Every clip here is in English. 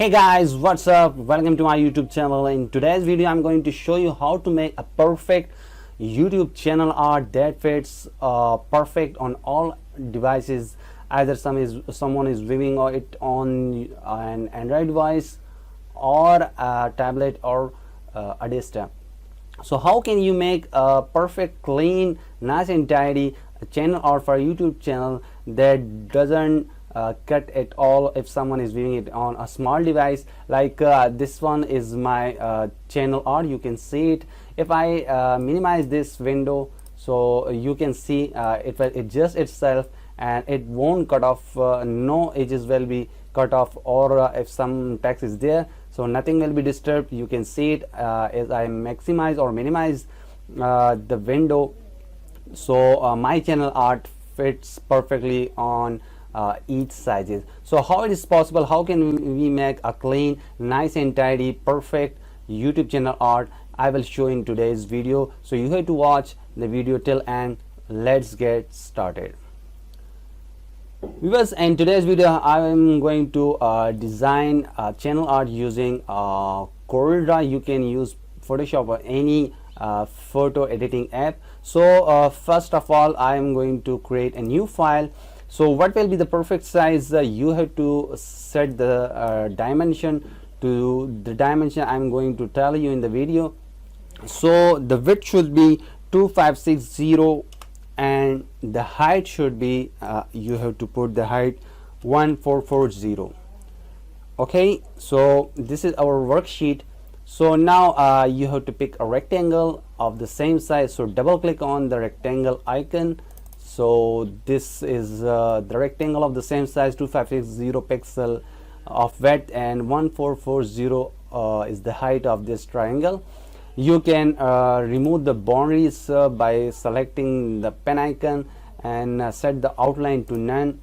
Hey guys, what's up? Welcome to my YouTube channel. In today's video I'm going to show you how to make a perfect YouTube channel art that fits perfect on all devices. Either someone is viewing it on an Android device or a tablet or a desktop. So how can you make a perfect, clean, nice and tidy channel art for a YouTube channel that doesn't cut at all if someone is viewing it on a small device? Like this one is my channel art. You can see it. If I minimize this window, so you can see it will adjust itself and it won't cut off. No edges will be cut off, or if some text is there, so nothing will be disturbed. You can see it as I maximize or minimize the window. So my channel art fits perfectly on each sizes. So how it is possible? How can we make a clean, nice and tidy, perfect YouTube channel art? I will show in today's video. So you have to watch the video till end. Let's get started. Viewers, in today's video I am going to design channel art using CorelDRAW. You can use Photoshop or any photo editing app. So first of all I am going to create a new file. So what will be the perfect size? You have to set the dimension to the dimension I'm going to tell you in the video. So the width should be 2560 and the height should be you have to put the height 1440. Okay, so this is our worksheet. So now you have to pick a rectangle of the same size. So double click on the rectangle icon. So this is the rectangle of the same size, 2560 pixel of width and 1440 is the height of this triangle. You can remove the boundaries by selecting the pen icon and set the outline to none.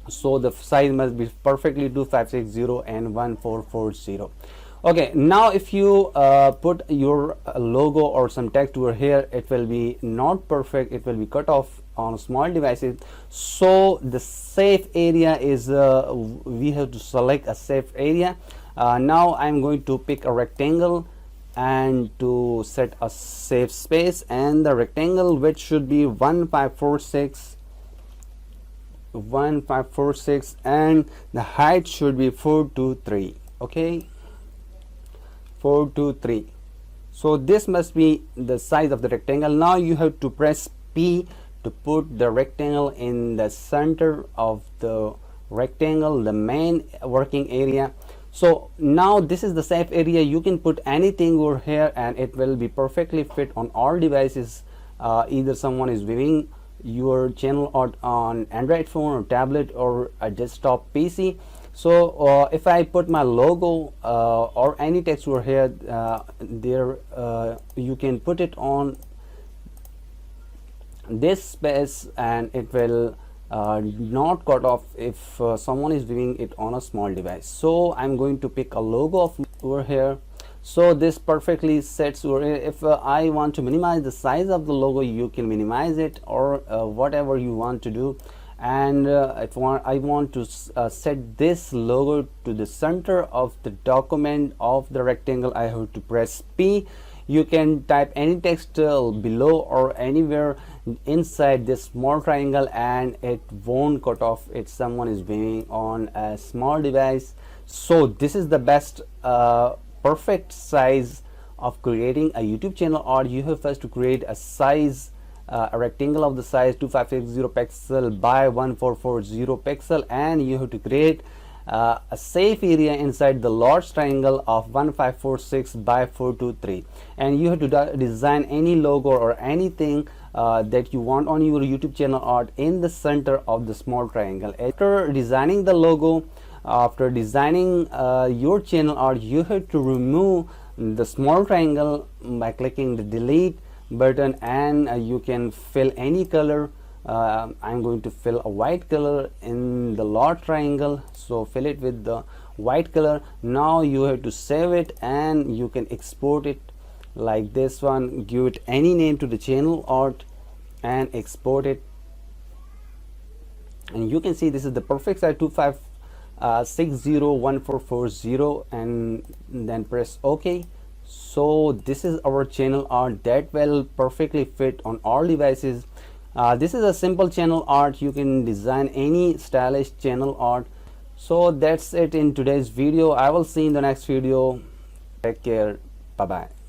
So the size must be perfectly 2560 and 1440. Okay, now if you put your logo or some text over here, it will be not perfect. It will be cut off on small devices. So the safe area is we have to select a safe area. Now I'm going to pick a rectangle and to set a safe space, and the rectangle width should be 1546 and the height should be 423. Okay, 423. So this must be the size of the rectangle. Now you have to press P to put the rectangle in the center of the rectangle, the main working area. So now this is the safe area. You can put anything over here and it will be perfectly fit on all devices. Either someone is viewing your channel art on Android phone or tablet or a desktop PC. So if I put my logo or any text over here, there you can put it on this space and it will not cut off if someone is viewing it on a small device. So I'm going to pick a logo of over here. So this perfectly sets over here. If I want to minimize the size of the logo, you can minimize it or whatever you want to do. And if I want to set this logo to the center of the document of the rectangle, I have to press P. You can type any text below or anywhere inside this small triangle and it won't cut off if someone is viewing on a small device. So this is the best perfect size of creating a YouTube channel art. You have first to create a size, a rectangle of the size 2560 pixel by 1440 pixel, and you have to create a safe area inside the large triangle of 1546 by 423, and you have to design any logo or anything that you want on your YouTube channel art in the center of the small triangle. After designing the logo, after designing your channel art, you have to remove the small triangle by clicking the delete button, and you can fill any color. I'm going to fill a white color in the large triangle, so fill it with the white color. Now you have to save it and you can export it like this one. Give it any name to the channel art and export it, and you can see this is the perfect size 601440 and then press OK. So this is our channel art that will perfectly fit on all devices. This is a simple channel art. You can design any stylish channel art. So that's it in today's video. I will see you in the next video. Take care. Bye bye.